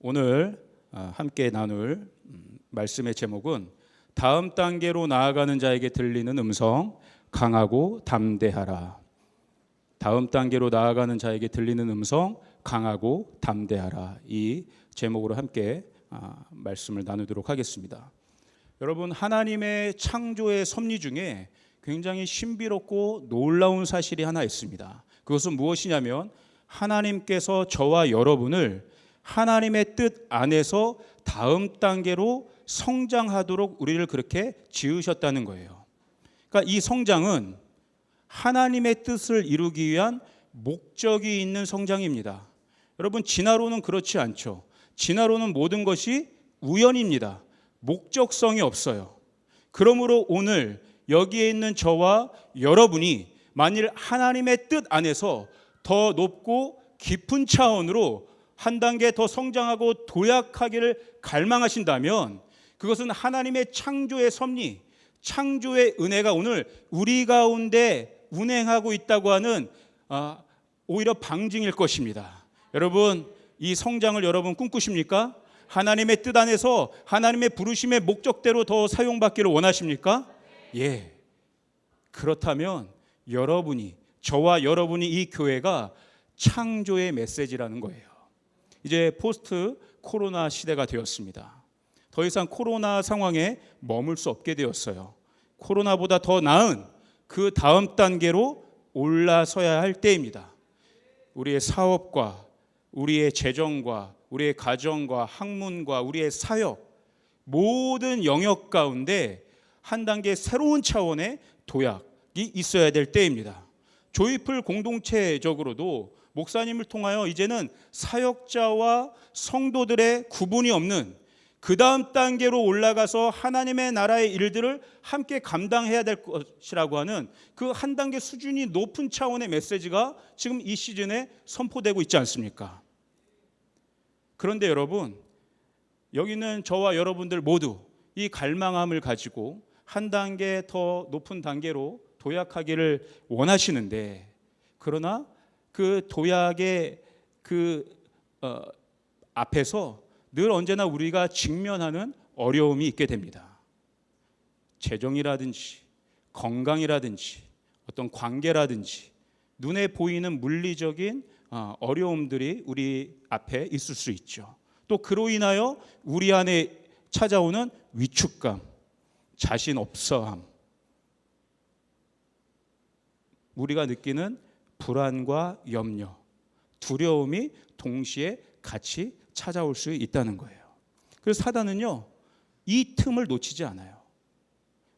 오늘 함께 나눌 말씀의 제목은 다음 단계로 나아가는 자에게 들리는 음성, 강하고 담대하라. 다음 단계로 나아가는 자에게 들리는 음성, 강하고 담대하라. 이 제목으로 함께 말씀을 나누도록 하겠습니다. 여러분, 하나님의 창조의 섭리 중에 굉장히 신비롭고 놀라운 사실이 하나 있습니다. 그것은 무엇이냐면 하나님께서 저와 여러분을 하나님의 뜻 안에서 다음 단계로 성장하도록 우리를 그렇게 지으셨다는 거예요. 그러니까 이 성장은 하나님의 뜻을 이루기 위한 목적이 있는 성장입니다. 여러분, 진화론은 그렇지 않죠. 진화론은 모든 것이 우연입니다. 목적성이 없어요. 그러므로 오늘 여기에 있는 저와 여러분이 만일 하나님의 뜻 안에서 더 높고 깊은 차원으로 한 단계 더 성장하고 도약하기를 갈망하신다면 그것은 하나님의 창조의 섭리, 창조의 은혜가 오늘 우리 가운데 운행하고 있다고 하는 오히려 방증일 것입니다. 여러분, 이 성장을 여러분 꿈꾸십니까? 하나님의 뜻 안에서 하나님의 부르심의 목적대로 더 사용받기를 원하십니까? 예. 그렇다면 여러분이, 저와 여러분이 이 교회가 창조의 메시지라는 거예요. 이제 포스트 코로나 시대가 되었습니다. 더 이상 코로나 상황에 머물 수 없게 되었어요. 코로나보다 더 나은 그 다음 단계로 올라서야 할 때입니다. 우리의 사업과 우리의 재정과 우리의 가정과 학문과 우리의 사역, 모든 영역 가운데 한 단계 새로운 차원의 도약이 있어야 될 때입니다. 조이풀 공동체적으로도 목사님을 통하여 이제는 사역자와 성도들의 구분이 없는 그 다음 단계로 올라가서 하나님의 나라의 일들을 함께 감당해야 될 것이라고 하는 그 한 단계 수준이 높은 차원의 메시지가 지금 이 시즌에 선포되고 있지 않습니까? 그런데 여러분, 여기는 저와 여러분들 모두 이 갈망함을 가지고 한 단계 더 높은 단계로 도약하기를 원하시는데, 그러나 그 도약의 앞에서 늘 언제나 우리가 직면하는 어려움이 있게 됩니다. 재정이라든지 건강이라든지 어떤 관계라든지 눈에 보이는 물리적인 어려움들이 우리 앞에 있을 수 있죠. 또 그로 인하여 우리 안에 찾아오는 위축감, 자신 없어함, 우리가 느끼는 불안과 염려, 두려움이 동시에 같이 찾아올 수 있다는 거예요. 그래서 사단은요, 이 틈을 놓치지 않아요.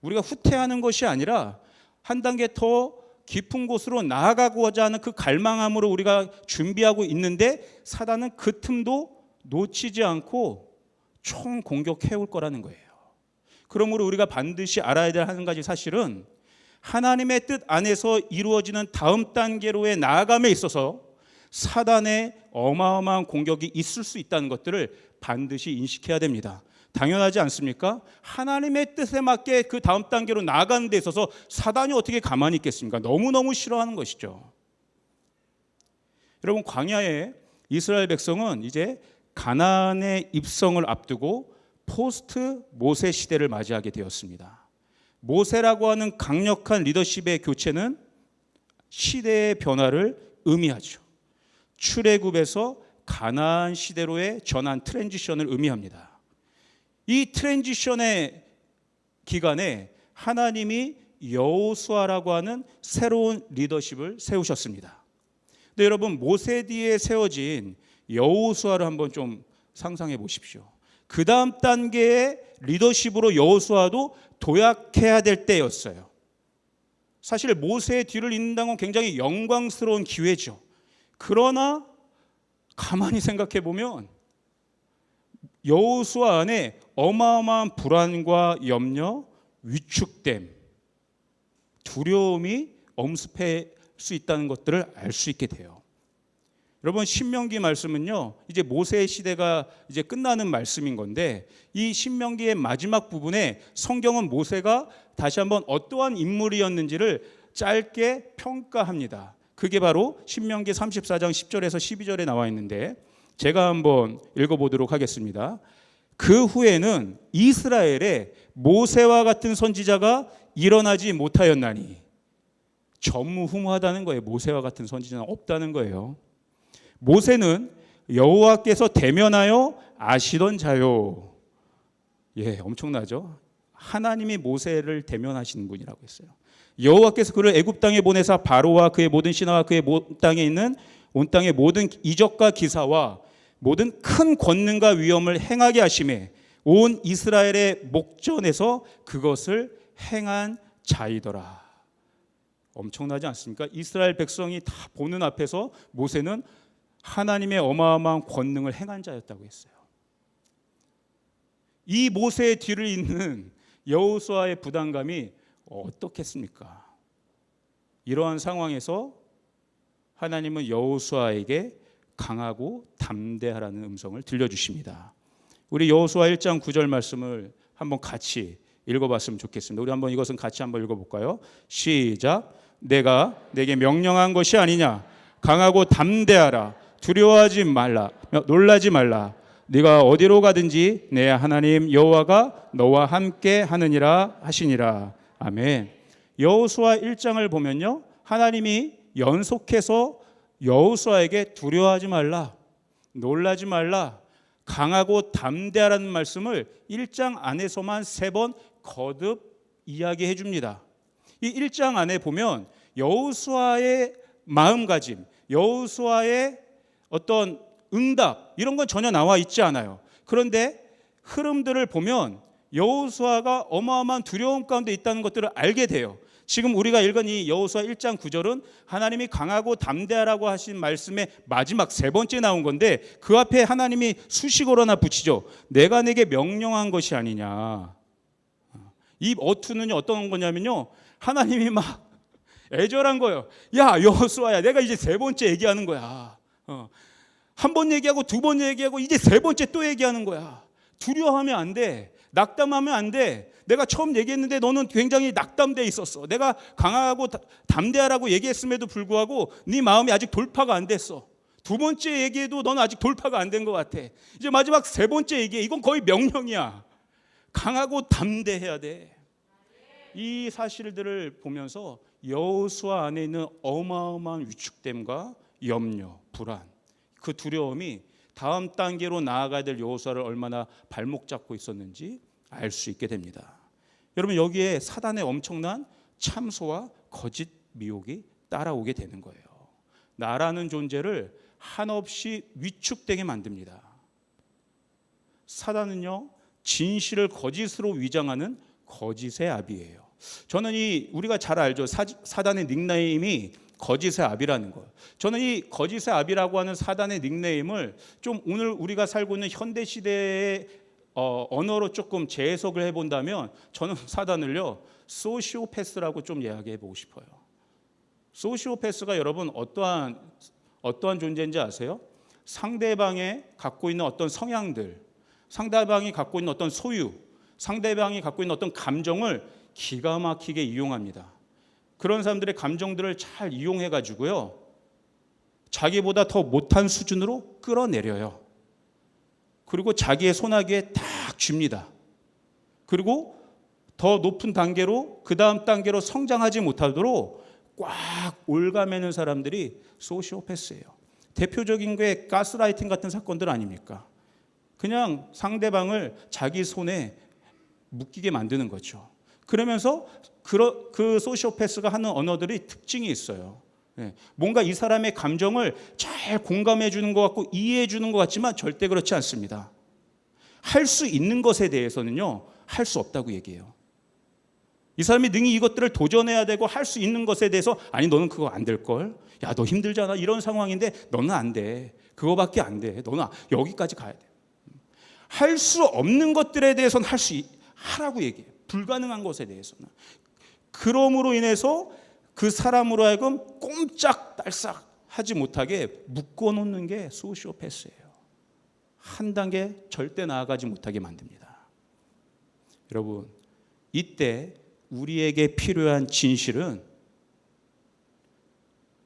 우리가 후퇴하는 것이 아니라 한 단계 더 깊은 곳으로 나아가고자 하는 그 갈망함으로 우리가 준비하고 있는데 사단은 그 틈도 놓치지 않고 총 공격해 올 거라는 거예요. 그러므로 우리가 반드시 알아야 될 한 가지 사실은 하나님의 뜻 안에서 이루어지는 다음 단계로의 나아감에 있어서 사단의 어마어마한 공격이 있을 수 있다는 것들을 반드시 인식해야 됩니다. 당연하지 않습니까? 하나님의 뜻에 맞게 그 다음 단계로 나아가는 데 있어서 사단이 어떻게 가만히 있겠습니까? 너무너무 싫어하는 것이죠. 여러분, 광야에 이스라엘 백성은 이제 가나안의 입성을 앞두고 포스트 모세 시대를 맞이하게 되었습니다. 모세라고 하는 강력한 리더십의 교체는 시대의 변화를 의미하죠. 출애굽에서 가나안 시대로의 전환, 트랜지션을 의미합니다. 이 트랜지션의 기간에 하나님이 여호수아라고 하는 새로운 리더십을 세우셨습니다. 근데 여러분, 모세 뒤에 세워진 여호수아를 한번 좀 상상해 보십시오. 그 다음 단계의 리더십으로 여호수아도 도약해야 될 때였어요. 사실 모세의 뒤를 잇는다는 건 굉장히 영광스러운 기회죠. 그러나 가만히 생각해 보면 여호수아 안에 어마어마한 불안과 염려, 위축됨, 두려움이 엄습할 수 있다는 것들을 알 수 있게 돼요. 여러분, 신명기 말씀은요, 이제 모세의 시대가 이제 끝나는 말씀인 건데, 이 신명기의 마지막 부분에 성경은 모세가 다시 한번 어떠한 인물이었는지를 짧게 평가합니다. 그게 바로 신명기 34장 10절에서 12절에 나와 있는데, 제가 한번 읽어보도록 하겠습니다. 그 후에는 이스라엘에 모세와 같은 선지자가 일어나지 못하였나니, 전무후무하다는 거예요. 모세와 같은 선지자는 없다는 거예요. 모세는 여호와께서 대면하여 아시던 자요. 예, 엄청나죠? 하나님이 모세를 대면하시는 분이라고 했어요. 여호와께서 그를 애굽 땅에 보내사 바로와 그의 모든 신하와 그의 땅에 있는 온 땅의 모든 이적과 기사와 모든 큰 권능과 위엄을 행하게 하심에 온 이스라엘의 목전에서 그것을 행한 자이더라. 엄청나지 않습니까? 이스라엘 백성이 다 보는 앞에서 모세는 하나님의 어마어마한 권능을 행한 자였다고 했어요. 이 모세의 뒤를 잇는 여호수아의 부담감이 어떻겠습니까? 이러한 상황에서 하나님은 여호수아에게 강하고 담대하라는 음성을 들려주십니다. 우리 여호수아 1장 9절 말씀을 한번 같이 읽어봤으면 좋겠습니다. 우리 한번 이것은 같이 한번 읽어볼까요? 시작. 내가 내게 명령한 것이 아니냐? 강하고 담대하라. 두려워하지 말라. 놀라지 말라. 네가 어디로 가든지 내 하나님 여호와가 너와 함께 하느니라 하시니라. 아멘. 여호수아 1장을 보면요, 하나님이 연속해서 여호수아에게 두려워하지 말라, 놀라지 말라, 강하고 담대하라는 말씀을 1장 안에서만 3번 거듭 이야기해 줍니다. 이 1장 안에 보면 여호수아의 마음가짐, 여호수아의 어떤 응답, 이런 건 전혀 나와 있지 않아요. 그런데 흐름들을 보면 여호수아가 어마어마한 두려움 가운데 있다는 것들을 알게 돼요. 지금 우리가 읽은 이 여호수아 1장 9절은 하나님이 강하고 담대하라고 하신 말씀의 마지막 3번째 나온 건데, 그 앞에 하나님이 수식어로나 붙이죠. 내가 내게 명령한 것이 아니냐. 이 어투는 어떤 거냐면요, 하나님이 막 애절한 거예요. 야 여호수아야, 내가 이제 3번째 얘기하는 거야. 한 번 얘기하고 2번 얘기하고 이제 3번째 또 얘기하는 거야. 두려워하면 안 돼. 낙담하면 안 돼. 내가 처음 얘기했는데 너는 굉장히 낙담돼 있었어. 내가 강하고 담대하라고 얘기했음에도 불구하고 네 마음이 아직 돌파가 안 됐어. 2번째 얘기해도 너는 아직 돌파가 안 된 것 같아. 이제 마지막 3번째 얘기해. 이건 거의 명령이야. 강하고 담대해야 돼. 이 사실들을 보면서 여호수아 안에 있는 어마어마한 위축됨과 염려, 불안, 그 두려움이 다음 단계로 나아가야 될 여호수아를 얼마나 발목 잡고 있었는지 알 수 있게 됩니다. 여러분, 여기에 사단의 엄청난 참소와 거짓 미혹이 따라오게 되는 거예요. 나라는 존재를 한없이 위축되게 만듭니다. 사단은요, 진실을 거짓으로 위장하는 거짓의 아비예요. 저는 우리가 잘 알죠. 사단의 닉네임이 거짓의 아비라는 거. 저는 이 거짓의 아비라고 하는 사단의 닉네임을 좀 오늘 우리가 살고 있는 현대 시대의 언어로 조금 재해석을 해본다면, 저는 사단을요 소시오패스라고 좀 이야기해 보고 싶어요. 소시오패스가 여러분 어떠한 존재인지 아세요? 상대방이 갖고 있는 어떤 성향들, 상대방이 갖고 있는 어떤 소유, 상대방이 갖고 있는 어떤 감정을 기가 막히게 이용합니다. 그런 사람들의 감정들을 잘 이용해 가지고요, 자기보다 더 못한 수준으로 끌어내려요. 그리고 자기의 손아귀에 딱 쥡니다. 그리고 더 높은 단계로, 그 다음 단계로 성장하지 못하도록 꽉 올가매는 사람들이 소시오패스예요. 대표적인 게 가스라이팅 같은 사건들 아닙니까? 그냥 상대방을 자기 손에 묶이게 만드는 거죠. 그러면서 그 소시오패스가 하는 언어들이 특징이 있어요. 뭔가 이 사람의 감정을 잘 공감해 주는 것 같고 이해해 주는 것 같지만 절대 그렇지 않습니다. 할 수 있는 것에 대해서는요, 할 수 없다고 얘기해요. 이 사람이 능히 이것들을 도전해야 되고 할 수 있는 것에 대해서, 아니 너는 그거 안 될걸? 야 너 힘들잖아. 이런 상황인데 너는 안 돼. 그거밖에 안 돼. 너는 여기까지 가야 돼. 할 수 없는 것들에 대해서는 하라고 얘기해요. 불가능한 것에 대해서는. 그러므로 인해서 그 사람으로 하여금 꼼짝달싹 하지 못하게 묶어놓는 게 소시오패스예요. 한 단계 절대 나아가지 못하게 만듭니다. 여러분, 이때 우리에게 필요한 진실은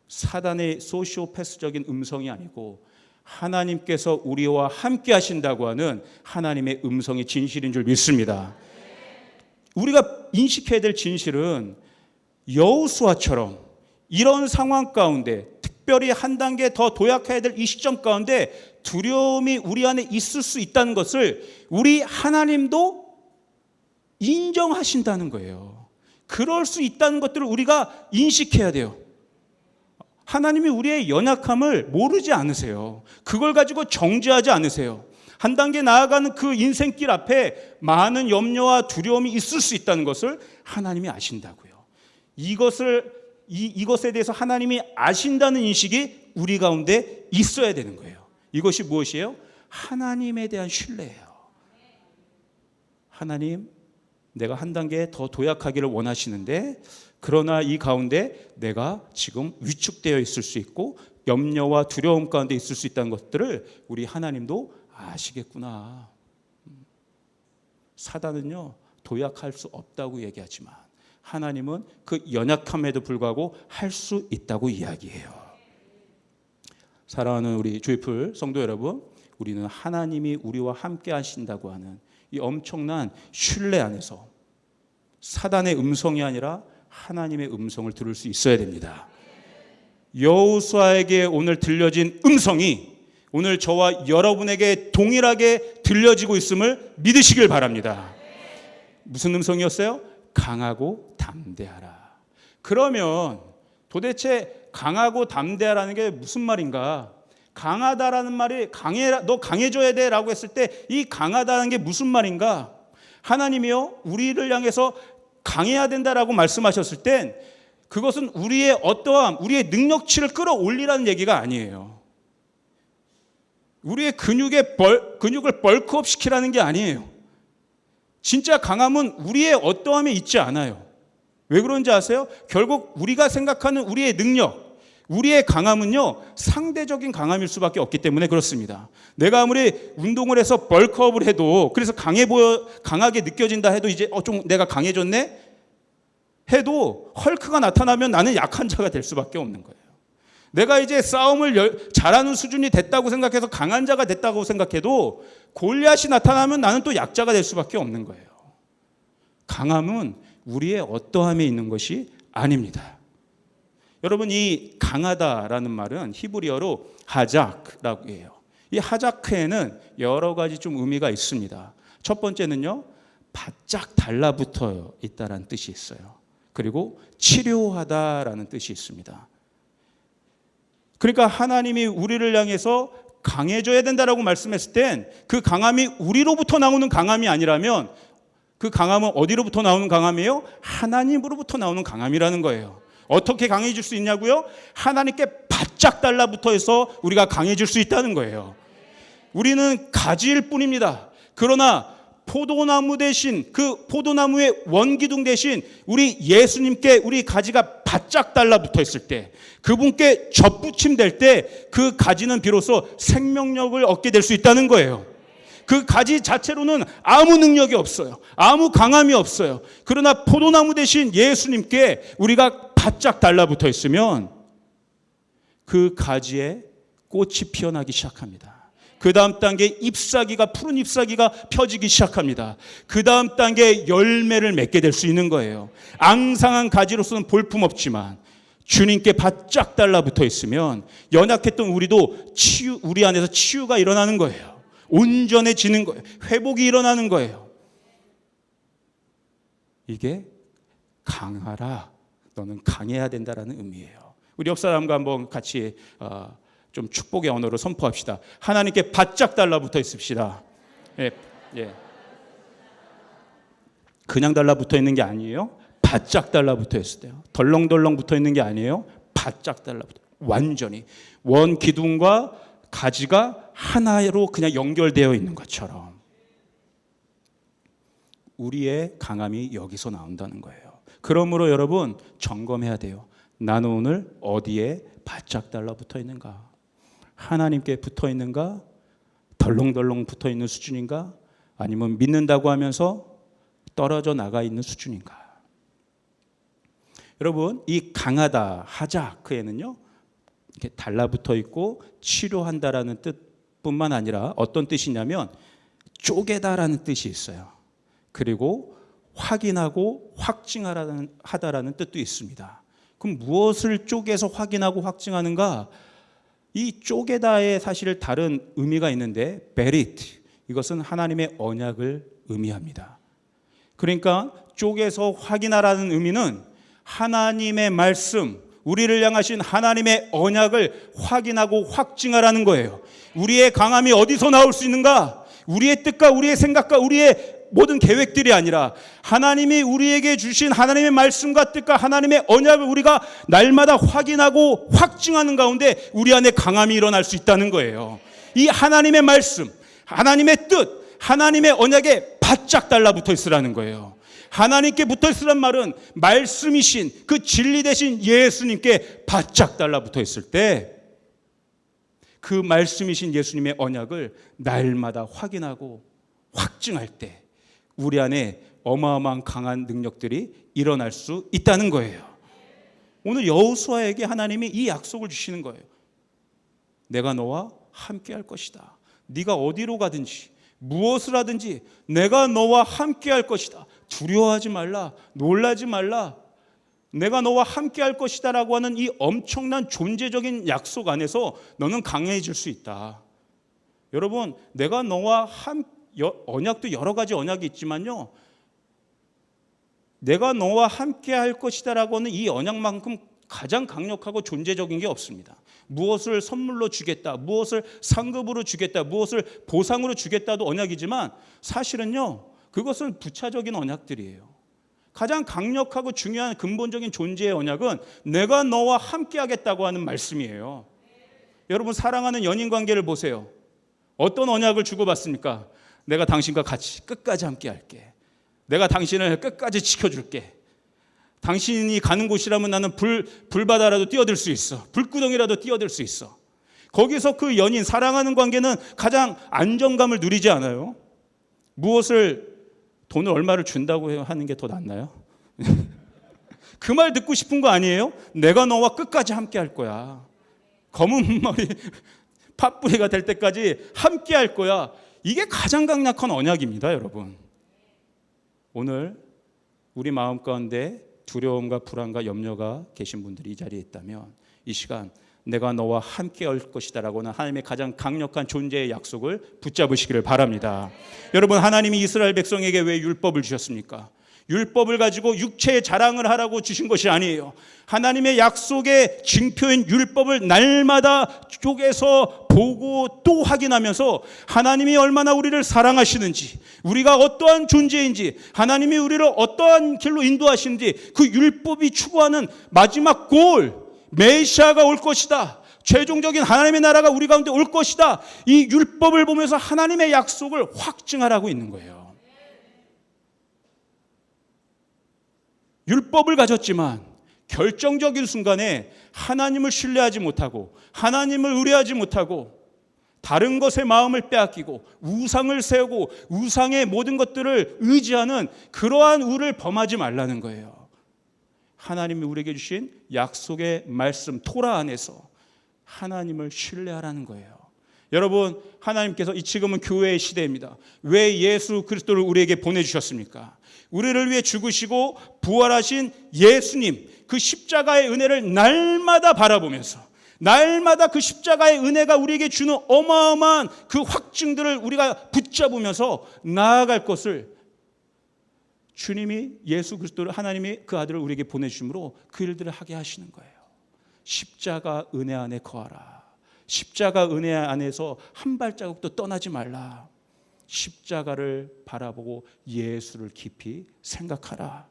사단의 소시오패스적인 음성이 아니고 하나님께서 우리와 함께 하신다고 하는 하나님의 음성이 진실인 줄 믿습니다. 우리가 인식해야 될 진실은 여호수아처럼 이런 상황 가운데, 특별히 한 단계 더 도약해야 될 이 시점 가운데 두려움이 우리 안에 있을 수 있다는 것을 우리 하나님도 인정하신다는 거예요. 그럴 수 있다는 것들을 우리가 인식해야 돼요. 하나님이 우리의 연약함을 모르지 않으세요. 그걸 가지고 정죄하지 않으세요. 한 단계 나아가는 그 인생길 앞에 많은 염려와 두려움이 있을 수 있다는 것을 하나님이 아신다고요. 이것에 대해서 하나님이 아신다는 인식이 우리 가운데 있어야 되는 거예요. 이것이 무엇이에요? 하나님에 대한 신뢰예요. 하나님, 내가 한 단계 더 도약하기를 원하시는데, 그러나 이 가운데 내가 지금 위축되어 있을 수 있고 염려와 두려움 가운데 있을 수 있다는 것들을 우리 하나님도 아시겠구나. 사단은요, 도약할 수 없다고 얘기하지만 하나님은 그 연약함에도 불구하고 할 수 있다고 이야기해요. 사랑하는 우리 주의풀 성도 여러분, 우리는 하나님이 우리와 함께 하신다고 하는 이 엄청난 신뢰 안에서 사단의 음성이 아니라 하나님의 음성을 들을 수 있어야 됩니다. 여호수아에게 오늘 들려진 음성이 오늘 저와 여러분에게 동일하게 들려지고 있음을 믿으시길 바랍니다. 무슨 음성이었어요? 강하고 담대하라. 그러면 도대체 강하고 담대하라는 게 무슨 말인가? 강하다라는 말이 너 강해져야 돼 라고 했을 때 이 강하다는 게 무슨 말인가? 하나님이요, 우리를 향해서 강해야 된다라고 말씀하셨을 땐 그것은 우리의 어떠함, 우리의 능력치를 끌어올리라는 얘기가 아니에요. 우리의 근육을 벌크업 시키라는 게 아니에요. 진짜 강함은 우리의 어떠함에 있지 않아요. 왜 그런지 아세요? 결국 우리가 생각하는 우리의 능력, 우리의 강함은요, 상대적인 강함일 수밖에 없기 때문에 그렇습니다. 내가 아무리 운동을 해서 벌크업을 해도, 그래서 강하게 느껴진다 해도 이제 좀 내가 강해졌네 해도 헐크가 나타나면 나는 약한 자가 될 수밖에 없는 거예요. 내가 이제 싸움을 잘하는 수준이 됐다고 생각해서 강한 자가 됐다고 생각해도 골리앗이 나타나면 나는 또 약자가 될 수밖에 없는 거예요. 강함은 우리의 어떠함에 있는 것이 아닙니다. 여러분, 이 강하다라는 말은 히브리어로 하자크라고 해요. 이 하자크에는 여러 가지 좀 의미가 있습니다. 첫 번째는요, 바짝 달라붙어 있다라는 뜻이 있어요. 그리고 치료하다라는 뜻이 있습니다. 그러니까 하나님이 우리를 향해서 강해져야 된다라고 말씀했을 땐 그 강함이 우리로부터 나오는 강함이 아니라면 그 강함은 어디로부터 나오는 강함이에요? 하나님으로부터 나오는 강함이라는 거예요. 어떻게 강해질 수 있냐고요? 하나님께 바짝 달라붙어 있어 우리가 강해질 수 있다는 거예요. 우리는 가지일 뿐입니다. 그러나 포도나무 대신, 그 포도나무의 원기둥 대신 우리 예수님께 우리 가지가 바짝 달라붙어 있을 때, 그분께 접붙임 될 때 그 가지는 비로소 생명력을 얻게 될 수 있다는 거예요. 그 가지 자체로는 아무 능력이 없어요. 아무 강함이 없어요. 그러나 포도나무 대신 예수님께 우리가 바짝 달라붙어 있으면 그 가지에 꽃이 피어나기 시작합니다. 그 다음 단계 푸른 잎사귀가 펴지기 시작합니다. 그 다음 단계 열매를 맺게 될 수 있는 거예요. 앙상한 가지로서는 볼품없지만 주님께 바짝 달라붙어 있으면 연약했던 우리도 우리 안에서 치유가 일어나는 거예요. 온전해지는 거예요. 회복이 일어나는 거예요. 이게 강하라, 너는 강해야 된다라는 의미예요. 우리 옆 사람과 한번 같이 좀 축복의 언어로 선포합시다. 하나님께 바짝 달라붙어 있읍시다. 예. 그냥 달라붙어 있는 게 아니에요. 바짝 달라붙어 있을 때요. 덜렁덜렁 붙어 있는 게 아니에요. 바짝 달라붙어. 완전히 원 기둥과 가지가 하나로 그냥 연결되어 있는 것처럼 우리의 강함이 여기서 나온다는 거예요. 그러므로 여러분 점검해야 돼요. 나는 오늘 어디에 바짝 달라붙어 있는가? 하나님께 붙어 있는가? 덜렁덜렁 붙어 있는 수준인가? 아니면 믿는다고 하면서 떨어져 나가 있는 수준인가? 여러분, 이 강하다 하자크에는요, 이렇게 달라붙어 있고 치료한다라는 뜻뿐만 아니라 어떤 뜻이냐면 쪼개다라는 뜻이 있어요. 그리고 확인하고 확증하다라는 뜻도 있습니다. 그럼 무엇을 쪼개서 확인하고 확증하는가? 이 쪼개다에 사실 다른 의미가 있는데 베리트, 이것은 하나님의 언약을 의미합니다. 그러니까 쪼개서 확인하라는 의미는 하나님의 말씀, 우리를 향하신 하나님의 언약을 확인하고 확증하라는 거예요. 우리의 강함이 어디서 나올 수 있는가? 우리의 뜻과 우리의 생각과 우리의 모든 계획들이 아니라 하나님이 우리에게 주신 하나님의 말씀과 뜻과 하나님의 언약을 우리가 날마다 확인하고 확증하는 가운데 우리 안에 강함이 일어날 수 있다는 거예요. 이 하나님의 말씀, 하나님의 뜻, 하나님의 언약에 바짝 달라붙어 있으라는 거예요. 하나님께 붙어 있으란 말은 말씀이신 그 진리 되신 예수님께 바짝 달라붙어 있을 때 그 말씀이신 예수님의 언약을 날마다 확인하고 확증할 때 우리 안에 어마어마한 강한 능력들이 일어날 수 있다는 거예요. 오늘 여호수아에게 하나님이 이 약속을 주시는 거예요. 내가 너와 함께 할 것이다. 네가 어디로 가든지 무엇을 하든지 내가 너와 함께 할 것이다. 두려워하지 말라. 놀라지 말라. 내가 너와 함께 할 것이다 라고 하는 이 엄청난 존재적인 약속 안에서 너는 강해질 수 있다. 여러분, 내가 너와 언약도 여러 가지 언약이 있지만요, 내가 너와 함께 할 것이다 라고 하는 이 언약만큼 가장 강력하고 존재적인 게 없습니다. 무엇을 선물로 주겠다, 무엇을 상급으로 주겠다, 무엇을 보상으로 주겠다도 언약이지만 사실은요, 그것은 부차적인 언약들이에요. 가장 강력하고 중요한 근본적인 존재의 언약은 내가 너와 함께 하겠다고 하는 말씀이에요. 여러분, 사랑하는 연인 관계를 보세요. 어떤 언약을 주고받습니까? 내가 당신과 같이 끝까지 함께 할게. 내가 당신을 끝까지 지켜줄게. 당신이 가는 곳이라면 나는 불바다라도 뛰어들 수 있어. 불구덩이라도 뛰어들 수 있어. 거기서 그 연인, 사랑하는 관계는 가장 안정감을 누리지 않아요? 돈을 얼마를 준다고 하는 게 더 낫나요? 그 말 듣고 싶은 거 아니에요? 내가 너와 끝까지 함께 할 거야. 검은 머리 팥뿌리가 될 때까지 함께 할 거야. 이게 가장 강력한 언약입니다, 여러분. 오늘 우리 마음 가운데 두려움과 불안과 염려가 계신 분들이 이 자리에 있다면 이 시간 내가 너와 함께 할 것이다 라고는 하나님의 가장 강력한 존재의 약속을 붙잡으시기를 바랍니다. 여러분, 하나님이 이스라엘 백성에게 왜 율법을 주셨습니까? 율법을 가지고 육체의 자랑을 하라고 주신 것이 아니에요. 하나님의 약속의 징표인 율법을 날마다 쪼개서 보고 또 확인하면서 하나님이 얼마나 우리를 사랑하시는지, 우리가 어떠한 존재인지, 하나님이 우리를 어떠한 길로 인도하시는지, 그 율법이 추구하는 마지막 골, 메시아가 올 것이다. 최종적인 하나님의 나라가 우리 가운데 올 것이다. 이 율법을 보면서 하나님의 약속을 확증하라고 있는 거예요. 율법을 가졌지만 결정적인 순간에 하나님을 신뢰하지 못하고 하나님을 의뢰하지 못하고 다른 것에 마음을 빼앗기고 우상을 세우고 우상의 모든 것들을 의지하는 그러한 우를 범하지 말라는 거예요. 하나님이 우리에게 주신 약속의 말씀 토라 안에서 하나님을 신뢰하라는 거예요. 여러분, 하나님께서 지금은 교회의 시대입니다. 왜 예수 그리스도를 우리에게 보내주셨습니까? 우리를 위해 죽으시고 부활하신 예수님, 그 십자가의 은혜를 날마다 바라보면서 날마다 그 십자가의 은혜가 우리에게 주는 어마어마한 그 확증들을 우리가 붙잡으면서 나아갈 것을 주님이 예수 그리스도를 하나님이 그 아들을 우리에게 보내주심으로 그 일들을 하게 하시는 거예요. 십자가 은혜 안에 거하라. 십자가 은혜 안에서 한 발자국도 떠나지 말라. 십자가를 바라보고 예수를 깊이 생각하라.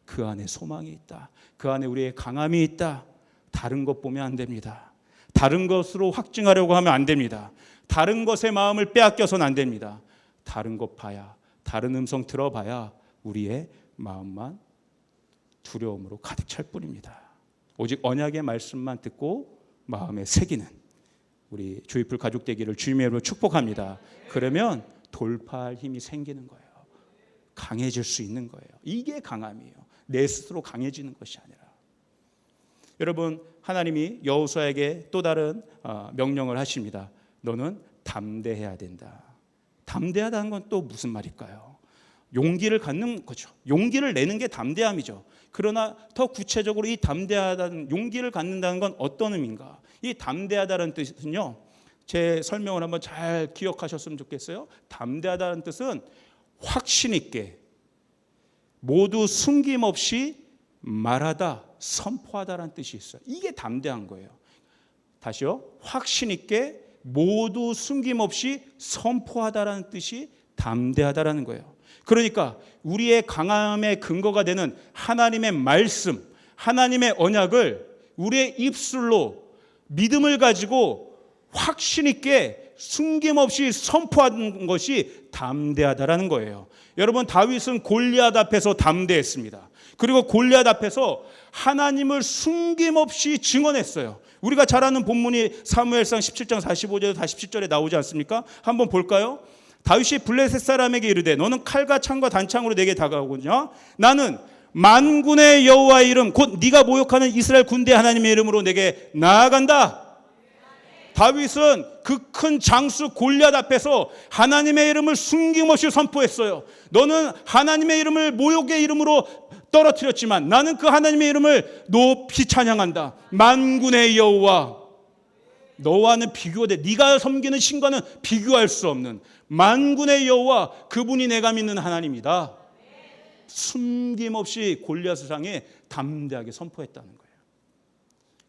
그 안에 소망이 있다. 그 안에 우리의 강함이 있다. 다른 것 보면 안 됩니다. 다른 것으로 확증하려고 하면 안 됩니다. 다른 것에 마음을 빼앗겨서는 안 됩니다. 다른 것 봐야, 다른 음성 들어봐야 우리의 마음만 두려움으로 가득 찰 뿐입니다. 오직 언약의 말씀만 듣고 마음에 새기는 우리 조이풀 가족 되기를 주님의 이름으로 축복합니다. 그러면 돌파할 힘이 생기는 거예요. 강해질 수 있는 거예요. 이게 강함이에요. 내 스스로 강해지는 것이 아니라. 여러분, 하나님이 여호수아에게 또 다른 명령을 하십니다. 너는 담대해야 된다. 담대하다는 건 또 무슨 말일까요? 용기를 갖는 거죠. 용기를 내는 게 담대함이죠. 그러나 더 구체적으로 이 담대하다는, 용기를 갖는다는 건 어떤 의미인가? 이 담대하다는 뜻은요, 제 설명을 한번 잘 기억하셨으면 좋겠어요. 담대하다는 뜻은 확신 있게, 모두 숨김없이 말하다, 선포하다라는 뜻이 있어요. 이게 담대한 거예요. 다시요. 확신 있게, 모두 숨김없이 선포하다라는 뜻이 담대하다라는 거예요. 그러니까 우리의 강함의 근거가 되는 하나님의 말씀, 하나님의 언약을 우리의 입술로 믿음을 가지고 확신 있게 숨김없이 선포하는 것이 담대하다라는 거예요. 여러분, 다윗은 골리앗 앞에서 담대했습니다. 그리고 골리앗 앞에서 하나님을 숨김없이 증언했어요. 우리가 잘 아는 본문이 사무엘상 17장 45절에서 47절에 나오지 않습니까? 한번 볼까요? 다윗이 블레셋 사람에게 이르되 너는 칼과 창과 단창으로 내게 다가오거냐? 나는 만군의 여호와의 이름 곧 네가 모욕하는 이스라엘 군대 하나님의 이름으로 내게 나아간다. 다윗은 그 큰 장수 골리앗 앞에서 하나님의 이름을 숨김없이 선포했어요. 너는 하나님의 이름을 모욕의 이름으로 떨어뜨렸지만 나는 그 하나님의 이름을 높이 찬양한다. 만군의 여호와, 너와는 비교돼, 네가 섬기는 신과는 비교할 수 없는 만군의 여호와, 그분이 내가 믿는 하나님이다. 숨김없이 골리앗을 향해 담대하게 선포했다는 거예요.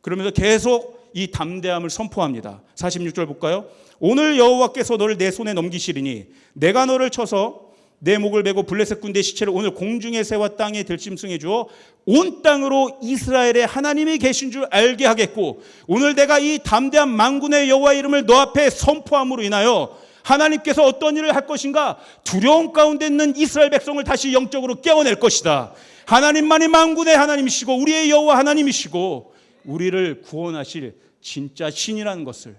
그러면서 계속 이 담대함을 선포합니다. 46절 볼까요? 오늘 여호와께서 너를 내 손에 넘기시리니 내가 너를 쳐서 내 목을 베고 블레셋 군대의 시체를 오늘 공중의 새와 땅에 들짐승해 주어 온 땅으로 이스라엘의 하나님이 계신 줄 알게 하겠고, 오늘 내가 이 담대한 만군의 여호와의 이름을 너 앞에 선포함으로 인하여 하나님께서 어떤 일을 할 것인가? 두려움 가운데 있는 이스라엘 백성을 다시 영적으로 깨워낼 것이다. 하나님만이 만군의 하나님이시고 우리의 여호와 하나님이시고 우리를 구원하실 진짜 신이라는 것을,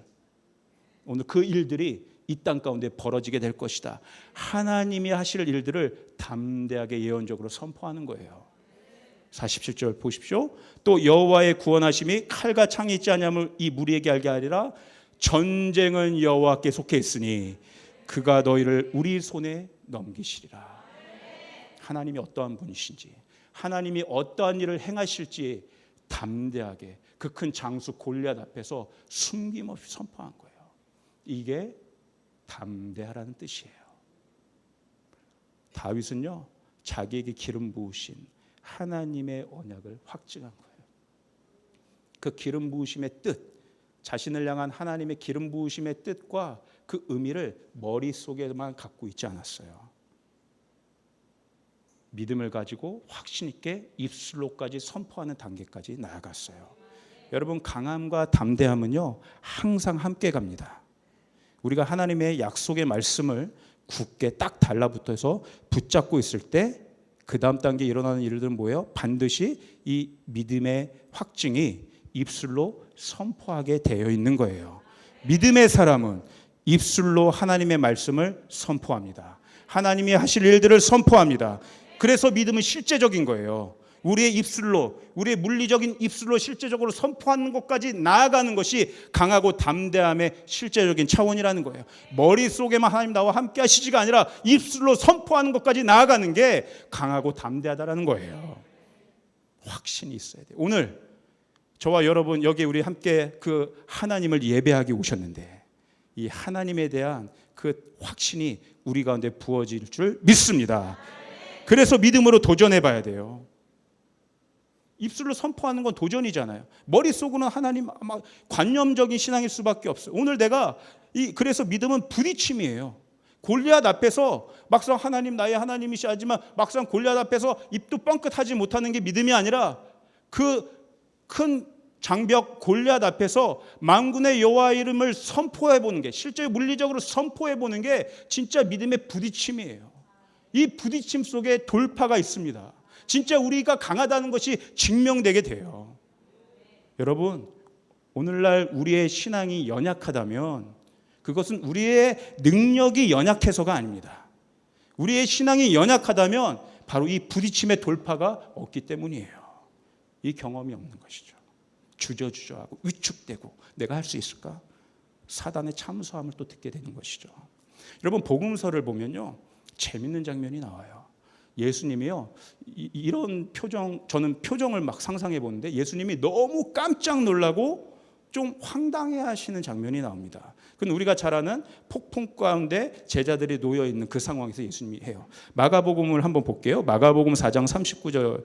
오늘 그 일들이 이 땅 가운데 벌어지게 될 것이다. 하나님이 하실 일들을 담대하게 예언적으로 선포하는 거예요. 47절 보십시오. 또 여호와의 구원하심이 칼과 창이 있지 않냐면 이 무리에게 알게 하리라. 전쟁은 여호와께 속해 있으니 그가 너희를 우리 손에 넘기시리라. 하나님이 어떠한 분이신지, 하나님이 어떠한 일을 행하실지 담대하게 그 큰 장수 골리앗 앞에서 숨김없이 선포한 거예요. 이게 담대하라는 뜻이에요. 다윗은요, 자기에게 기름 부으신 하나님의 언약을 확증한 거예요. 그 기름 부으심의 뜻, 자신을 향한 하나님의 기름 부으심의 뜻과 그 의미를 머릿속에만 갖고 있지 않았어요. 믿음을 가지고 확신 있게 입술로까지 선포하는 단계까지 나아갔어요. 여러분, 강함과 담대함은요, 항상 함께 갑니다. 우리가 하나님의 약속의 말씀을 굳게 딱 달라붙어서 붙잡고 있을 때 그 다음 단계에 일어나는 일들은 뭐예요? 반드시 이 믿음의 확증이 입술로 선포하게 되어 있는 거예요. 믿음의 사람은 입술로 하나님의 말씀을 선포합니다. 하나님이 하실 일들을 선포합니다. 그래서 믿음은 실제적인 거예요. 우리의 입술로, 우리의 물리적인 입술로 실제적으로 선포하는 것까지 나아가는 것이 강하고 담대함의 실제적인 차원이라는 거예요. 머릿속에만 하나님 나와 함께 하시지가 아니라 입술로 선포하는 것까지 나아가는 게 강하고 담대하다라는 거예요. 확신이 있어야 돼요. 오늘 저와 여러분 여기 우리 함께 그 하나님을 예배하기 오셨는데 이 하나님에 대한 그 확신이 우리 가운데 부어질 줄 믿습니다. 그래서 믿음으로 도전해 봐야 돼요. 입술로 선포하는 건 도전이잖아요. 머릿속으로는 하나님 막 관념적인 신앙일 수밖에 없어요. 오늘 내가 그래서 믿음은 부딪힘이에요. 골리앗 앞에서 막상 하나님 나의 하나님이시 하지만 막상 골리앗 앞에서 입도 뻥끗하지 못하는 게 믿음이 아니라 그 큰 장벽 골리앗 앞에서 만군의 여호와 이름을 선포해 보는 게, 실제 물리적으로 선포해 보는 게 진짜 믿음의 부딪힘이에요. 이 부딪힘 속에 돌파가 있습니다. 진짜 우리가 강하다는 것이 증명되게 돼요. 여러분, 오늘날 우리의 신앙이 연약하다면 그것은 우리의 능력이 연약해서가 아닙니다. 우리의 신앙이 연약하다면 바로 이 부딪힘의 돌파가 없기 때문이에요. 이 경험이 없는 것이죠. 주저주저하고 위축되고 내가 할 수 있을까? 사단의 참소함을 또 듣게 되는 것이죠. 여러분, 복음서를 보면요, 재밌는 장면이 나와요. 예수님이요, 이런 표정, 저는 표정을 막 상상해 보는데 예수님이 너무 깜짝 놀라고 좀 황당해 하시는 장면이 나옵니다. 그건 우리가 잘 아는 폭풍 가운데 제자들이 놓여 있는 그 상황에서 예수님이 해요. 마가복음을 한번 볼게요. 마가복음 4장 39절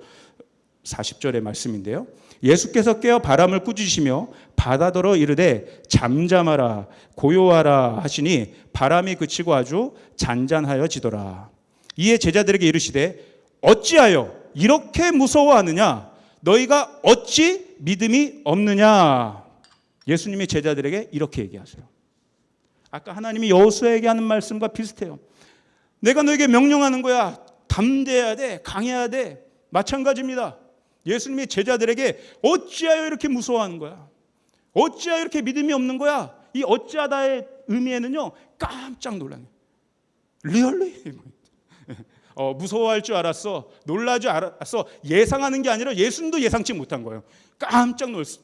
40절의 말씀인데요. 예수께서 깨어 바람을 꾸짖으시며 바다더러 이르되 잠잠하라 고요하라 하시니 바람이 그치고 아주 잔잔하여지더라. 이에 제자들에게 이르시되 어찌하여 이렇게 무서워하느냐? 너희가 어찌 믿음이 없느냐? 예수님이 제자들에게 이렇게 얘기하세요. 아까 하나님이 여호수아에게 하는 말씀과 비슷해요. 내가 너에게 명령하는 거야. 담대해야 돼. 강해야 돼. 마찬가지입니다. 예수님이 제자들에게 어찌하여 이렇게 무서워하는 거야? 어찌하여 이렇게 믿음이 없는 거야? 이 어찌하다의 의미에는요, 깜짝 놀라는 거예요. 리얼리 무서워할 줄 알았어. 놀랄 줄 알았어. 예상하는 게 아니라 예수님도 예상치 못한 거예요. 깜짝 놀랐어.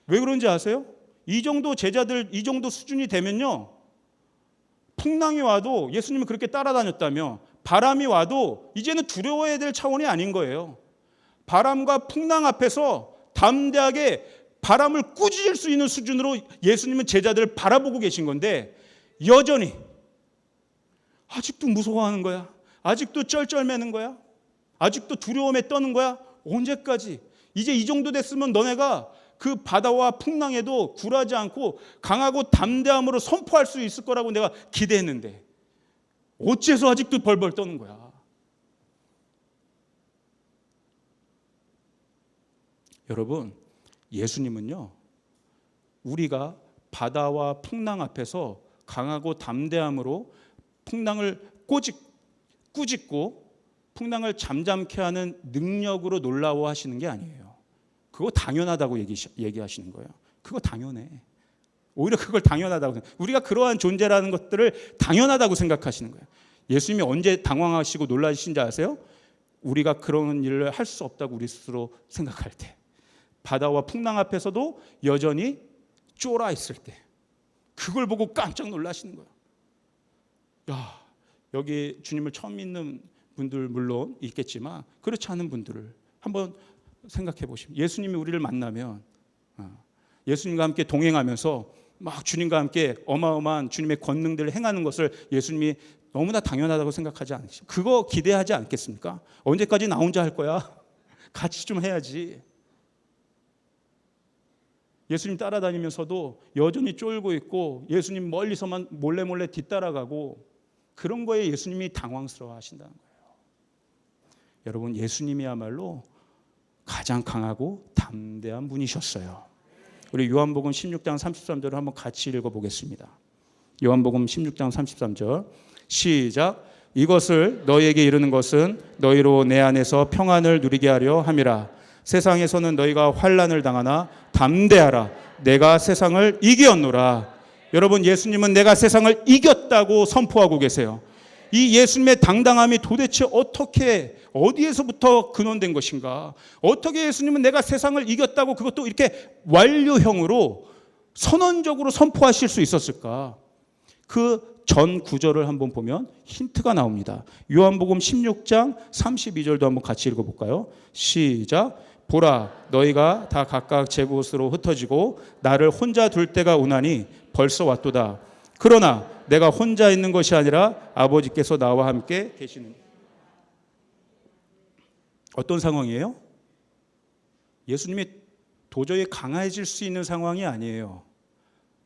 왜 그런지 아세요? 이 정도 제자들, 이 정도 수준이 되면요, 풍랑이 와도 예수님이 그렇게 따라다녔다며 바람이 와도 이제는 두려워해야 될 차원이 아닌 거예요. 바람과 풍랑 앞에서 담대하게 바람을 꾸짖을 수 있는 수준으로 예수님은 제자들을 바라보고 계신 건데 여전히 아직도 무서워하는 거야. 아직도 쩔쩔매는 거야. 아직도 두려움에 떠는 거야. 언제까지? 이제 이 정도 됐으면 너네가 그 바다와 풍랑에도 굴하지 않고 강하고 담대함으로 선포할 수 있을 거라고 내가 기대했는데 어째서 아직도 벌벌 떠는 거야? 여러분, 예수님은요, 우리가 바다와 풍랑 앞에서 강하고 담대함으로 풍랑을 꾸짖고 풍랑을 잠잠케 하는 능력으로 놀라워하시는 게 아니에요. 그거 당연하다고 얘기하시는 거예요. 그거 당연해. 오히려 그걸 당연하다고, 우리가 그러한 존재라는 것들을 당연하다고 생각하시는 거예요. 예수님이 언제 당황하시고 놀라신지 아세요? 우리가 그런 일을 할 수 없다고 우리 스스로 생각할 때, 바다와 풍랑 앞에서도 여전히 쫄아 있을 때, 그걸 보고 깜짝 놀라시는 거예요. 야, 여기 주님을 처음 믿는 분들 물론 있겠지만 그렇지 않은 분들을 한번 생각해 보시면, 예수님이 우리를 만나면 예수님과 함께 동행하면서 막 주님과 함께 어마어마한 주님의 권능들을 행하는 것을 예수님이 너무나 당연하다고 생각하지 않으시죠? 그거 기대하지 않겠습니까? 언제까지 나 혼자 할 거야? 같이 좀 해야지. 예수님 따라다니면서도 여전히 쫄고 있고 예수님 멀리서만 몰래 뒤따라가고, 그런 거에 예수님이 당황스러워 하신다는 거예요. 여러분, 예수님이야말로 가장 강하고 담대한 분이셨어요. 우리 요한복음 16장 33절을 한번 같이 읽어보겠습니다. 요한복음 16장 33절 시작. 이것을 너희에게 이르는 것은 너희로 내 안에서 평안을 누리게 하려 함이라. 세상에서는 너희가 환난을 당하나 담대하라. 내가 세상을 이겼노라. 여러분, 예수님은 내가 세상을 이겼다고 선포하고 계세요. 이 예수님의 당당함이 도대체 어떻게, 어디에서부터 근원된 것인가? 어떻게 예수님은 내가 세상을 이겼다고 그것도 이렇게 완료형으로 선언적으로 선포하실 수 있었을까? 그 전 구절을 한번 보면 힌트가 나옵니다. 요한복음 16장 32절도 한번 같이 읽어볼까요? 시작. 보라, 너희가 다 각각 제 곳으로 흩어지고 나를 혼자 둘 때가 오나니 벌써 왔도다. 그러나 내가 혼자 있는 것이 아니라 아버지께서 나와 함께 계시는. 어떤 상황이에요? 예수님이 도저히 강해질 수 있는 상황이 아니에요.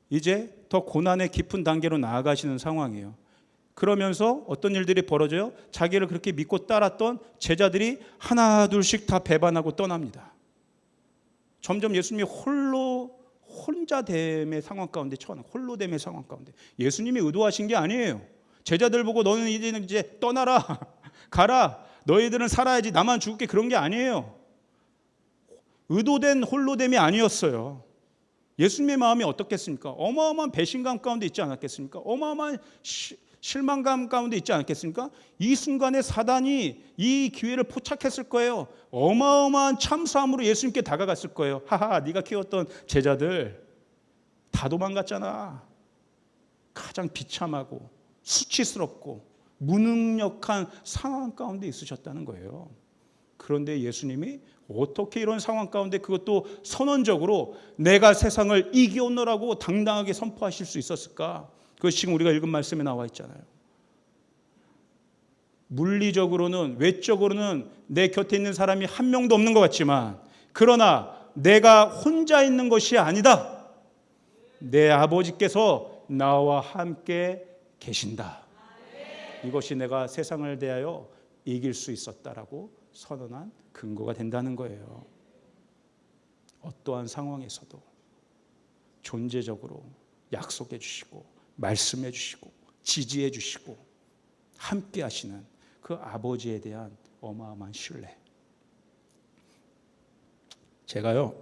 이제 더 고난의 깊은 단계로 나아가시는 상황이에요. 그러면서 어떤 일들이 벌어져요? 자기를 그렇게 믿고 따랐던 제자들이 하나 둘씩 다 배반하고 떠납니다. 점점 예수님이 혼자됨의 상황 가운데 처한, 홀로됨의 상황 가운데. 예수님이 의도하신 게 아니에요. 제자들 보고 너는 이제 떠나라, 가라, 너희들은 살아야지, 나만 죽을게, 그런 게 아니에요. 의도된 홀로됨이 아니었어요. 예수님의 마음이 어떻겠습니까? 어마어마한 배신감 가운데 있지 않았겠습니까? 어마어마한 실망감 가운데 있지 않았겠습니까? 이 순간에 사단이 이 기회를 포착했을 거예요. 어마어마한 참수함으로 예수님께 다가갔을 거예요. 하하, 네가 키웠던 제자들 다 도망갔잖아. 가장 비참하고 수치스럽고 무능력한 상황 가운데 있으셨다는 거예요. 그런데 예수님이 어떻게 이런 상황 가운데 그것도 선언적으로 내가 세상을 이겨오노라고 당당하게 선포하실 수 있었을까? 그것이 지금 우리가 읽은 말씀에 나와 있잖아요. 물리적으로는, 외적으로는 내 곁에 있는 사람이 한 명도 없는 것 같지만, 그러나 내가 혼자 있는 것이 아니다. 내 아버지께서 나와 함께 계신다. 이것이 내가 세상을 대하여 이길 수 있었다라고 선언한 근거가 된다는 거예요. 어떠한 상황에서도 존재적으로 약속해 주시고 말씀해 주시고 지지해 주시고 함께 하시는 그 아버지에 대한 어마어마한 신뢰. 제가요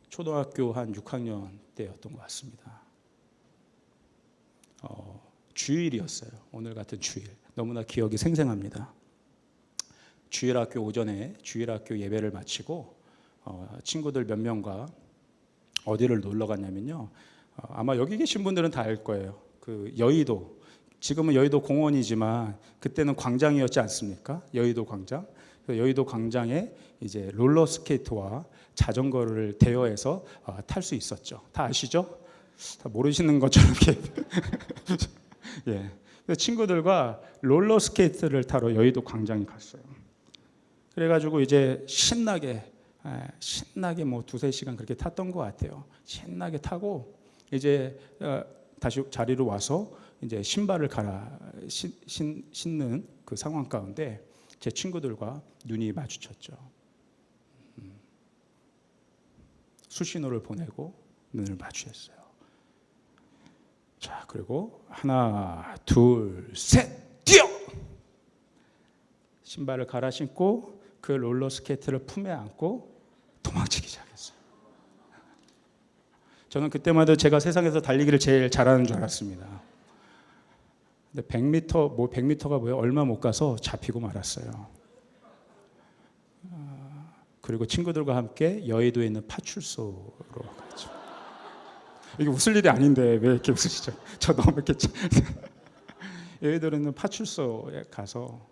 초등학교 한 6학년 때였던 것 같습니다. 주일이었어요. 오늘 같은 주일. 너무나 기억이 생생합니다. 주일학교 오전에 주일학교 예배를 마치고 친구들 몇 명과 어디를 놀러 갔냐면요. 아마 여기 계신 분들은 다 알 거예요. 그 여의도, 지금은 여의도 공원이지만 그때는 광장이었지 않습니까? 여의도 광장. 여의도 광장에 이제 롤러 스케이트와 자전거를 대여해서 탈 수 있었죠. 다 아시죠? 다 모르시는 것처럼 예. 친구들과 롤러 스케이트를 타러 여의도 광장에 갔어요. 그래가지고 이제 신나게 뭐 2-3시간 그렇게 탔던 것 같아요. 신나게 타고 이제 다시 자리로 와서 이제 신발을 신는 그 상황 가운데 제 친구들과 눈이 마주쳤죠. 수신호를 보내고 눈을 마주했어요. 자, 그리고 하나, 둘, 셋, 뛰어! 신발을 갈아 신고 그 롤러 스케이트를 품에 안고 도망치기 시작했어요. 저는 그때마다 제가 세상에서 달리기를 제일 잘하는 줄 알았습니다. 근데 100m가 뭐예요? 얼마 못 가서 잡히고 말았어요. 그리고 친구들과 함께 여의도에 있는 파출소로 갔죠. 이게 웃을 일이 아닌데 왜 이렇게 웃으시죠? 저 너무 이렇게 여의도에 있는 파출소에 가서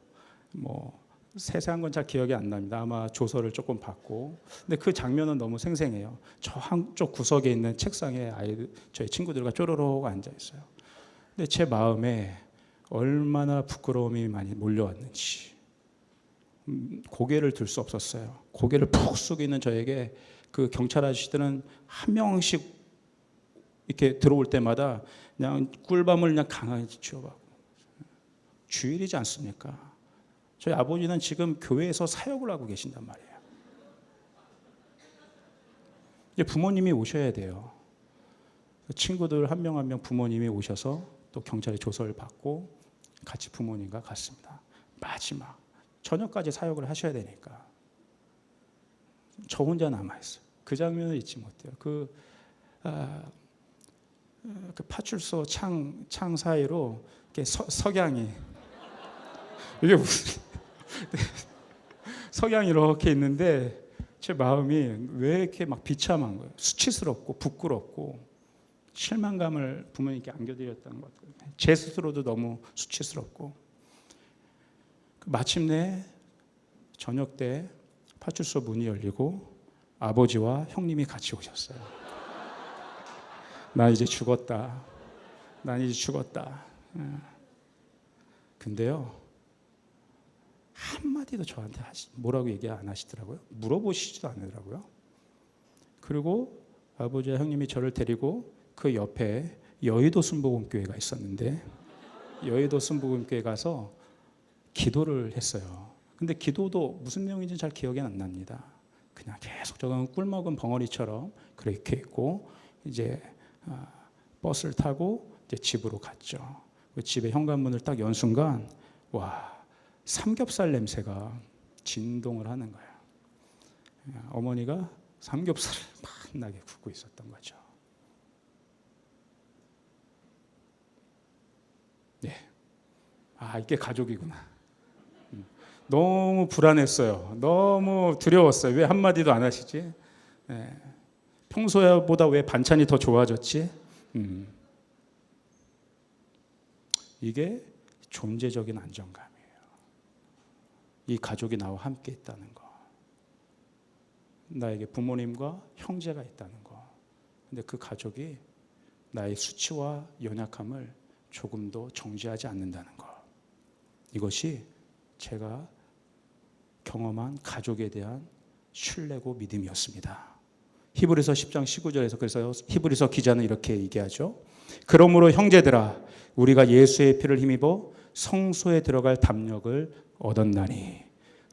뭐 세세한 건 잘 기억이 안 납니다. 아마 조서를 조금 받고. 근데 그 장면은 너무 생생해요. 저 한쪽 구석에 있는 책상에 저희 친구들과 쪼로록 앉아 있어요. 근데 제 마음에 얼마나 부끄러움이 많이 몰려왔는지 고개를 들 수 없었어요. 고개를 푹 숙이고 있는 저에게 그 경찰 아저씨들은 한 명씩 이렇게 들어올 때마다 그냥 꿀밤을 그냥 강하게 쥐어박고. 주일이지 않습니까? 저희 아버지는 지금 교회에서 사역을 하고 계신단 말이에요. 이제 부모님이 오셔야 돼요. 친구들 한 명 한 명 부모님이 오셔서 또 경찰의 조서를 받고 같이 부모님과 갔습니다. 마지막 저녁까지 사역을 하셔야 되니까 저 혼자 남아있어요. 그 장면을 잊지 못해요. 그 파출소 창 사이로 이렇게 석양이 이게 무슨 석양이 이렇게 있는데 제 마음이 왜 이렇게 막 비참한 거예요. 수치스럽고 부끄럽고 실망감을 부모님께 안겨드렸다는 것 같아요. 제 스스로도 너무 수치스럽고. 마침내 저녁 때 파출소 문이 열리고 아버지와 형님이 같이 오셨어요. 나 이제 죽었다. 난 이제 죽었다. 근데요, 한마디도 저한테 뭐라고 얘기 안 하시더라고요. 물어보시지도 않으더라고요. 그리고 아버지와 형님이 저를 데리고 그 옆에 여의도 순복음교회가 있었는데 여의도 순복음교회 가서 기도를 했어요. 근데 기도도 무슨 내용인지 잘 기억이 안 납니다. 그냥 계속 저건 꿀먹은 벙어리처럼 그렇게 있고 이제 버스를 타고 이제 집으로 갔죠. 그 집에 현관문을 딱 연 순간 와, 삼겹살 냄새가 진동을 하는 거예요. 어머니가 삼겹살을 맛나게 굽고 있었던 거죠. 네. 이게 가족이구나. 너무 불안했어요. 너무 두려웠어요. 왜 한마디도 안 하시지? 네. 평소보다 왜 반찬이 더 좋아졌지? 이게 존재적인 안정감이에요. 이 가족이 나와 함께 있다는 거. 나에게 부모님과 형제가 있다는 거. 근데 그 가족이 나의 수치와 연약함을 조금도 정죄하지 않는다는 거. 이것이 제가 경험한 가족에 대한 신뢰고 믿음이었습니다. 히브리서 10장 19절에서 그래서 히브리서 기자는 이렇게 얘기하죠. 그러므로 형제들아 우리가 예수의 피를 힘입어 성소에 들어갈 담력을 얻었나니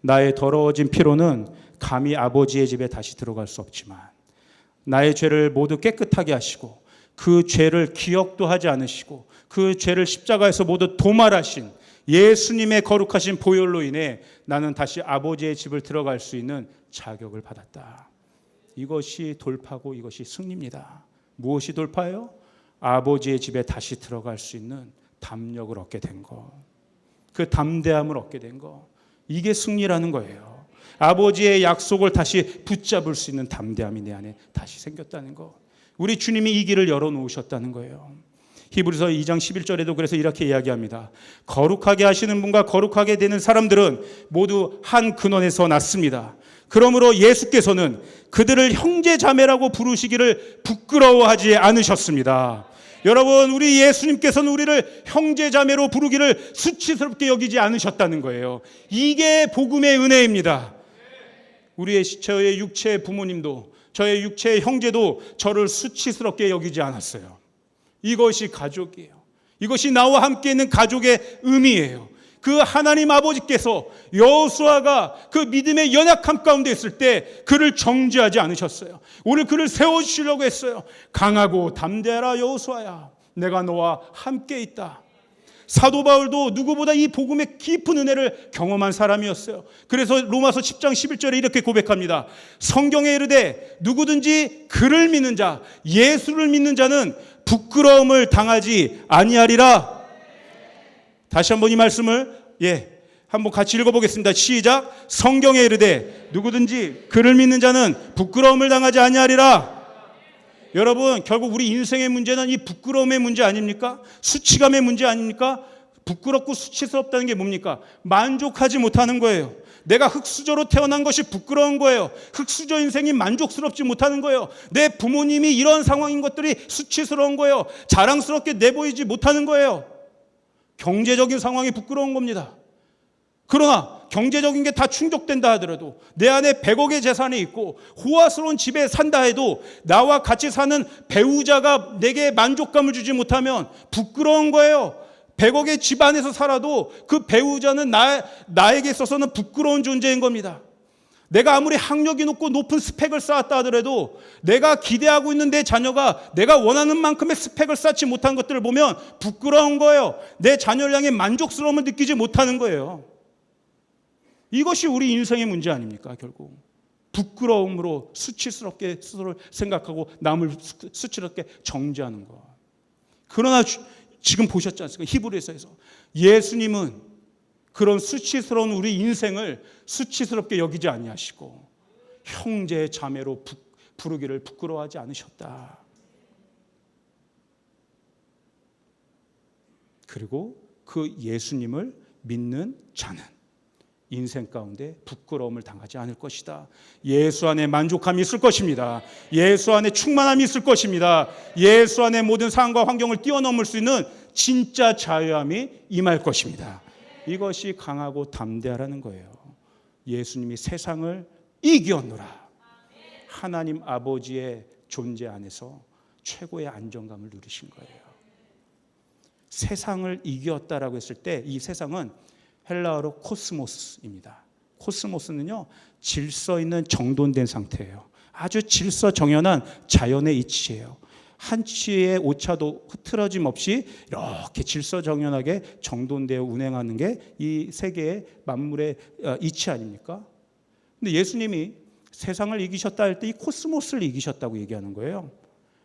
나의 더러워진 피로는 감히 아버지의 집에 다시 들어갈 수 없지만 나의 죄를 모두 깨끗하게 하시고 그 죄를 기억도 하지 않으시고 그 죄를 십자가에서 모두 도말하신 예수님의 거룩하신 보혈로 인해 나는 다시 아버지의 집을 들어갈 수 있는 자격을 받았다. 이것이 돌파고 이것이 승리입니다. 무엇이 돌파예요? 아버지의 집에 다시 들어갈 수 있는 담력을 얻게 된 거. 그 담대함을 얻게 된 거. 이게 승리라는 거예요. 아버지의 약속을 다시 붙잡을 수 있는 담대함이 내 안에 다시 생겼다는 거. 우리 주님이 이 길을 열어놓으셨다는 거예요. 히브리서 2장 11절에도 그래서 이렇게 이야기합니다. 거룩하게 하시는 분과 거룩하게 되는 사람들은 모두 한 근원에서 났습니다. 그러므로 예수께서는 그들을 형제 자매라고 부르시기를 부끄러워하지 않으셨습니다. 여러분, 우리 예수님께서는 우리를 형제 자매로 부르기를 수치스럽게 여기지 않으셨다는 거예요. 이게 복음의 은혜입니다. 저의 육체의 부모님도 저의 육체의 형제도 저를 수치스럽게 여기지 않았어요. 이것이 가족이에요. 이것이 나와 함께 있는 가족의 의미예요. 그 하나님 아버지께서 여호수아가 그 믿음의 연약함 가운데 있을 때 그를 정죄하지 않으셨어요. 오늘 그를 세워주시려고 했어요. 강하고 담대하라 여호수아야, 내가 너와 함께 있다. 사도 바울도 누구보다 이 복음의 깊은 은혜를 경험한 사람이었어요. 그래서 로마서 10장 11절에 이렇게 고백합니다. 성경에 이르되 누구든지 그를 믿는 자, 예수를 믿는 자는 부끄러움을 당하지 아니하리라. 다시 한번 이 말씀을 한번 같이 읽어보겠습니다. 시작. 성경에 이르되 누구든지 그를 믿는 자는 부끄러움을 당하지 아니하리라. 여러분, 결국 우리 인생의 문제는 이 부끄러움의 문제 아닙니까? 수치감의 문제 아닙니까? 부끄럽고 수치스럽다는 게 뭡니까? 만족하지 못하는 거예요. 내가 흙수저로 태어난 것이 부끄러운 거예요. 흙수저 인생이 만족스럽지 못하는 거예요. 내 부모님이 이런 상황인 것들이 수치스러운 거예요. 자랑스럽게 내보이지 못하는 거예요. 경제적인 상황이 부끄러운 겁니다. 그러나 경제적인 게 다 충족된다 하더라도 내 안에 100억의 재산이 있고 호화스러운 집에 산다 해도 나와 같이 사는 배우자가 내게 만족감을 주지 못하면 부끄러운 거예요. 100억의 집 안에서 살아도 그 배우자는 나에게 있어서는 부끄러운 존재인 겁니다. 내가 아무리 학력이 높고 높은 스펙을 쌓았다 하더라도 내가 기대하고 있는 내 자녀가 내가 원하는 만큼의 스펙을 쌓지 못한 것들을 보면 부끄러운 거예요. 내 자녀를 향해 만족스러움을 느끼지 못하는 거예요. 이것이 우리 인생의 문제 아닙니까? 결국 부끄러움으로 수치스럽게 스스로를 생각하고 남을 수치스럽게 정죄하는 것. 그러나 지금 보셨지 않습니까? 히브리서에서 예수님은 그런 수치스러운 우리 인생을 수치스럽게 여기지 아니하시고 형제 자매로 부르기를 부끄러워하지 않으셨다. 그리고 그 예수님을 믿는 자는 인생 가운데 부끄러움을 당하지 않을 것이다. 예수 안에 만족함이 있을 것입니다. 예수 안에 충만함이 있을 것입니다. 예수 안에 모든 상황과 환경을 뛰어넘을 수 있는 진짜 자유함이 임할 것입니다. 이것이 강하고 담대하라는 거예요. 예수님이 세상을 이겼노라. 하나님 아버지의 존재 안에서 최고의 안정감을 누리신 거예요. 세상을 이겼다라고 했을 때 이 세상은 헬라어로 코스모스입니다. 코스모스는요, 질서 있는 정돈된 상태예요. 아주 질서 정연한 자연의 이치예요. 한 치의 오차도 흐트러짐 없이 이렇게 질서 정연하게 정돈되어 운행하는 게 이 세계의 만물의 이치 아닙니까? 근데 예수님이 세상을 이기셨다 할 때 이 코스모스를 이기셨다고 얘기하는 거예요.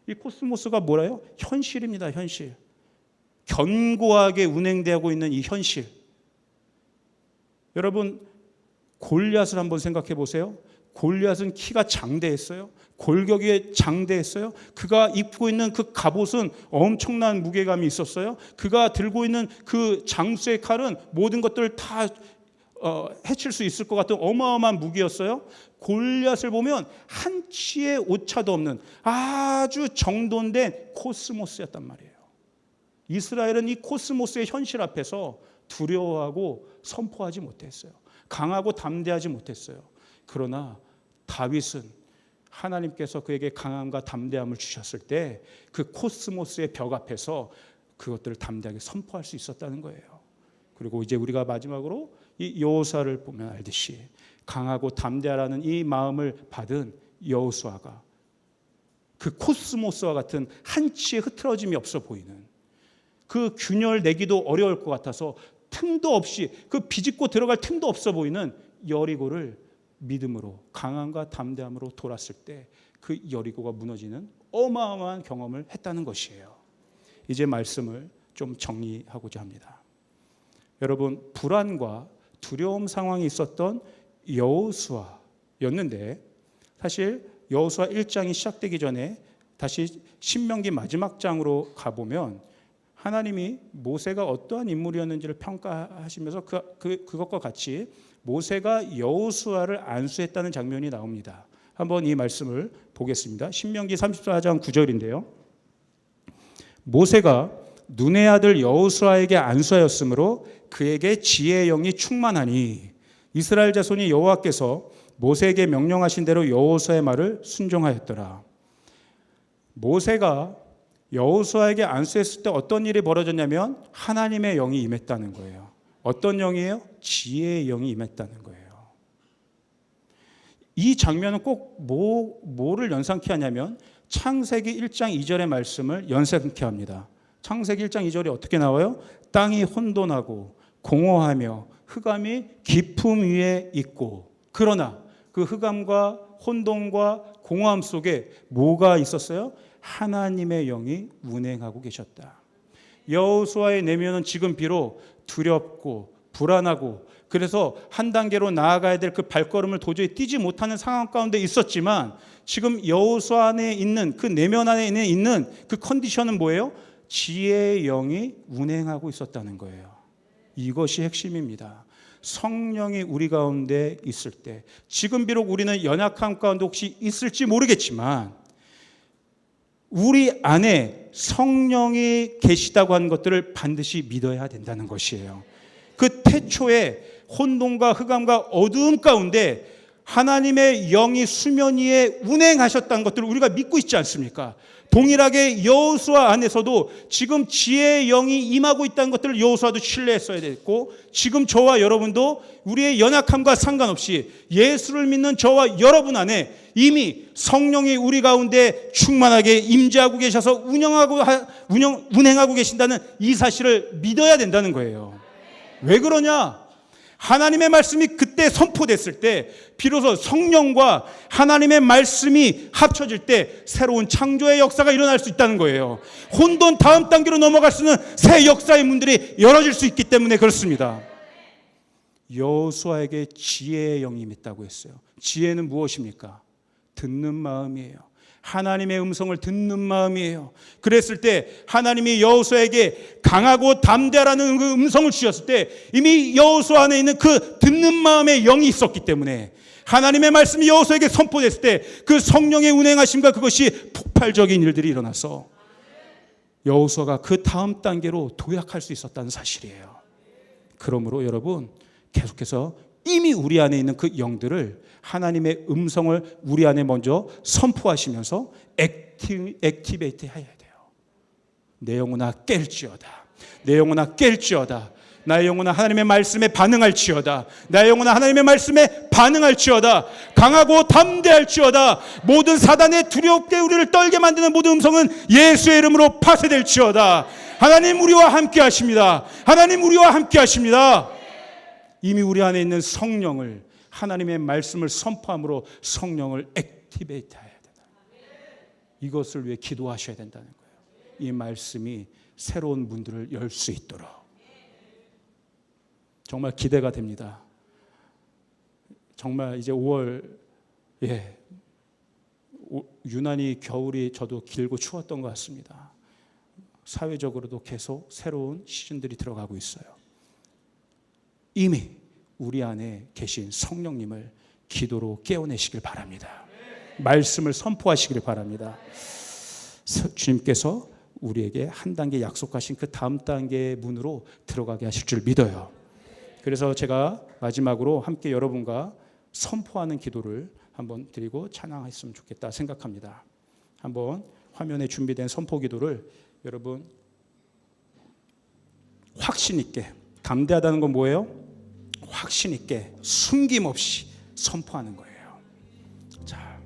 이 코스모스가 뭐라요? 현실입니다. 현실. 견고하게 운행되고 있는 이 현실. 여러분, 골리앗을 한번 생각해 보세요. 골리앗은 키가 장대했어요. 골격이 장대했어요. 그가 입고 있는 그 갑옷은 엄청난 무게감이 있었어요. 그가 들고 있는 그 장수의 칼은 모든 것들을 다 해칠 수 있을 것 같은 어마어마한 무기였어요. 골리앗을 보면 한치의 오차도 없는 아주 정돈된 코스모스였단 말이에요. 이스라엘은 이 코스모스의 현실 앞에서 두려워하고 선포하지 못했어요. 강하고 담대하지 못했어요. 그러나 다윗은 하나님께서 그에게 강함과 담대함을 주셨을 때 그 코스모스의 벽 앞에서 그것들을 담대하게 선포할 수 있었다는 거예요. 그리고 이제 우리가 마지막으로 이 여호수아를 보면 알듯이 강하고 담대하라는 이 마음을 받은 여호수아가 그 코스모스와 같은 한치의 흐트러짐이 없어 보이는 그 균열 내기도 어려울 것 같아서 틈도 없이 그 비집고 들어갈 틈도 없어 보이는 여리고를 믿음으로 강함과 담대함으로 돌았을 때 그 여리고가 무너지는 어마어마한 경험을 했다는 것이에요. 이제 말씀을 좀 정리하고자 합니다. 여러분, 불안과 두려움 상황이 있었던 여호수아였는데 사실 여호수아 1장이 시작되기 전에 다시 신명기 마지막 장으로 가보면 하나님이 모세가 어떠한 인물이었는지를 평가하시면서 그것과 같이 모세가 여호수아를 안수했다는 장면이 나옵니다. 한번 이 말씀을 보겠습니다. 신명기 34장 9절인데요. 모세가 눈의 아들 여호수아에게 안수하였으므로 그에게 지혜의 영이 충만하니 이스라엘 자손이 여호와께서 모세에게 명령하신 대로 여호수아의 말을 순종하였더라. 모세가 여호수아에게 안수했을 때 어떤 일이 벌어졌냐면 하나님의 영이 임했다는 거예요. 어떤 영이에요? 지혜의 영이 임했다는 거예요. 이 장면은 꼭 뭐를 연상케 하냐면 창세기 1장 2절의 말씀을 연상케 합니다. 창세기 1장 2절이 어떻게 나와요? 땅이 혼돈하고 공허하며 흑암이 깊음 위에 있고 그러나 그 흑암과 혼돈과 공허함 속에 뭐가 있었어요? 하나님의 영이 운행하고 계셨다. 여호수아의 내면은 지금 비록 두렵고 불안하고 그래서 한 단계로 나아가야 될 그 발걸음을 도저히 뛰지 못하는 상황 가운데 있었지만 지금 여호수아 안에 있는 그 내면 안에 있는 그 컨디션은 뭐예요? 지혜의 영이 운행하고 있었다는 거예요. 이것이 핵심입니다. 성령이 우리 가운데 있을 때 지금 비록 우리는 연약함 가운데 혹시 있을지 모르겠지만 우리 안에 성령이 계시다고 하는 것들을 반드시 믿어야 된다는 것이에요. 그 태초에 혼돈과 흑암과 어두움 가운데 하나님의 영이 수면 위에 운행하셨다는 것들을 우리가 믿고 있지 않습니까? 동일하게 여호수아 안에서도 지금 지혜의 영이 임하고 있다는 것들을 여호수아도 신뢰했어야 됐고 지금 저와 여러분도 우리의 연약함과 상관없이 예수를 믿는 저와 여러분 안에 이미 성령이 우리 가운데 충만하게 임재하고 계셔서 운행하고 계신다는 이 사실을 믿어야 된다는 거예요. 왜 그러냐? 하나님의 말씀이 그때 선포됐을 때 비로소 성령과 하나님의 말씀이 합쳐질 때 새로운 창조의 역사가 일어날 수 있다는 거예요. 혼돈 다음 단계로 넘어갈 수 있는 새 역사의 문들이 열어질 수 있기 때문에 그렇습니다. 여호수아에게 지혜의 영이 임했다고 했어요. 지혜는 무엇입니까? 듣는 마음이에요. 하나님의 음성을 듣는 마음이에요. 그랬을 때 하나님이 여호수아에게 강하고 담대하라는 그 음성을 주셨을 때 이미 여호수아 안에 있는 그 듣는 마음의 영이 있었기 때문에 하나님의 말씀이 여호수아에게 선포됐을 때 그 성령의 운행하심과 그것이 폭발적인 일들이 일어나서 여호수아가 그 다음 단계로 도약할 수 있었다는 사실이에요. 그러므로 여러분 계속해서 이미 우리 안에 있는 그 영들을 하나님의 음성을 우리 안에 먼저 선포하시면서 액티베이트 해야 돼요. 내 영혼아 깰지어다. 내 영혼아 깰지어다. 나의 영혼아 하나님의 말씀에 반응할지어다. 나의 영혼아 하나님의 말씀에 반응할지어다. 강하고 담대할지어다. 모든 사단의 두렵게 우리를 떨게 만드는 모든 음성은 예수의 이름으로 파쇄될지어다. 하나님 우리와 함께 하십니다. 하나님 우리와 함께 하십니다. 이미 우리 안에 있는 성령을 하나님의 말씀을 선포함으로 성령을 액티베이트 해야 된다. 이것을 위해 기도하셔야 된다는 거예요. 이 말씀이 새로운 문들을 열 수 있도록. 정말 기대가 됩니다. 정말 이제 5월, 유난히 겨울이 저도 길고 추웠던 것 같습니다. 사회적으로도 계속 새로운 시즌들이 들어가고 있어요. 이미 우리 안에 계신 성령님을 기도로 깨어내시길 바랍니다. 말씀을 선포하시길 바랍니다. 주님께서 우리에게 한 단계 약속하신 그 다음 단계의 문으로 들어가게 하실 줄 믿어요. 그래서 제가 마지막으로 함께 여러분과 선포하는 기도를 한번 드리고 찬양했으면 좋겠다 생각합니다. 한번 화면에 준비된 선포 기도를 여러분 확신 있게, 담대하다는 건 뭐예요? 확신 있게 숨김없이 선포하는 거예요. 자,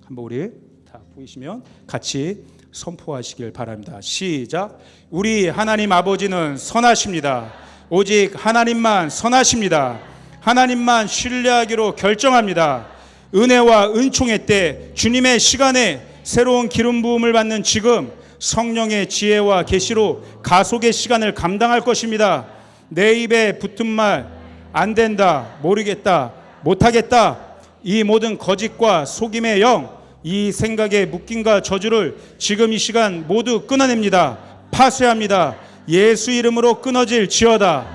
한번 우리 다 보이시면 같이 선포하시길 바랍니다. 시작. 우리 하나님 아버지는 선하십니다. 오직 하나님만 선하십니다. 하나님만 신뢰하기로 결정합니다. 은혜와 은총의 때, 주님의 시간에 새로운 기름 부음을 받는 지금 성령의 지혜와 계시로 가속의 시간을 감당할 것입니다. 내 입에 붙은 말 안 된다, 모르겠다, 못하겠다, 이 모든 거짓과 속임의 영, 이 생각의 묶임과 저주를 지금 이 시간 모두 끊어냅니다. 파쇄합니다. 예수 이름으로 끊어질 지어다.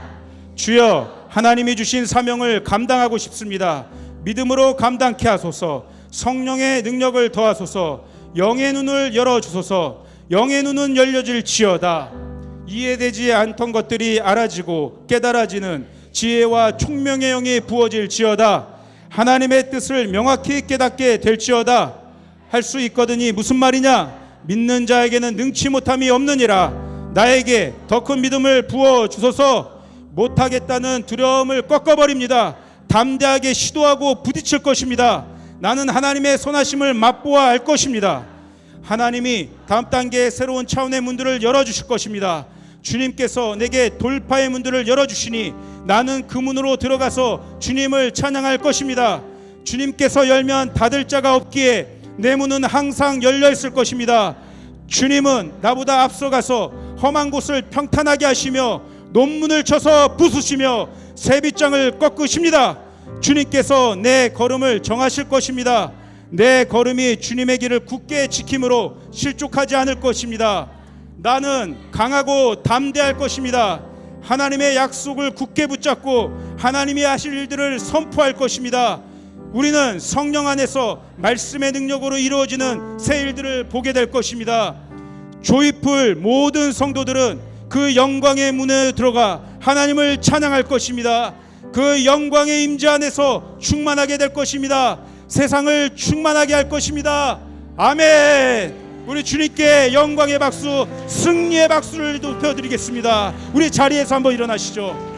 주여, 하나님이 주신 사명을 감당하고 싶습니다. 믿음으로 감당케 하소서. 성령의 능력을 더하소서. 영의 눈을 열어주소서. 영의 눈은 열려질 지어다. 이해되지 않던 것들이 알아지고 깨달아지는 지혜와 총명의 영이 부어질 지어다. 하나님의 뜻을 명확히 깨닫게 될 지어다. 할 수 있거든이 무슨 말이냐? 믿는 자에게는 능치 못함이 없느니라. 나에게 더 큰 믿음을 부어주소서. 못하겠다는 두려움을 꺾어버립니다. 담대하게 시도하고 부딪힐 것입니다. 나는 하나님의 선하심을 맛보아 알 것입니다. 하나님이 다음 단계의 새로운 차원의 문들을 열어주실 것입니다. 주님께서 내게 돌파의 문들을 열어주시니 나는 그 문으로 들어가서 주님을 찬양할 것입니다. 주님께서 열면 닫을 자가 없기에 내 문은 항상 열려있을 것입니다. 주님은 나보다 앞서가서 험한 곳을 평탄하게 하시며 논문을 쳐서 부수시며 새빗장을 꺾으십니다. 주님께서 내 걸음을 정하실 것입니다. 내 걸음이 주님의 길을 굳게 지킴으로 실족하지 않을 것입니다. 나는 강하고 담대할 것입니다. 하나님의 약속을 굳게 붙잡고 하나님이 하실 일들을 선포할 것입니다. 우리는 성령 안에서 말씀의 능력으로 이루어지는 새 일들을 보게 될 것입니다. 조이풀 모든 성도들은 그 영광의 문에 들어가 하나님을 찬양할 것입니다. 그 영광의 임재 안에서 충만하게 될 것입니다. 세상을 충만하게 할 것입니다. 아멘. 우리 주님께 영광의 박수, 승리의 박수를 높여드리겠습니다. 우리 자리에서 한번 일어나시죠.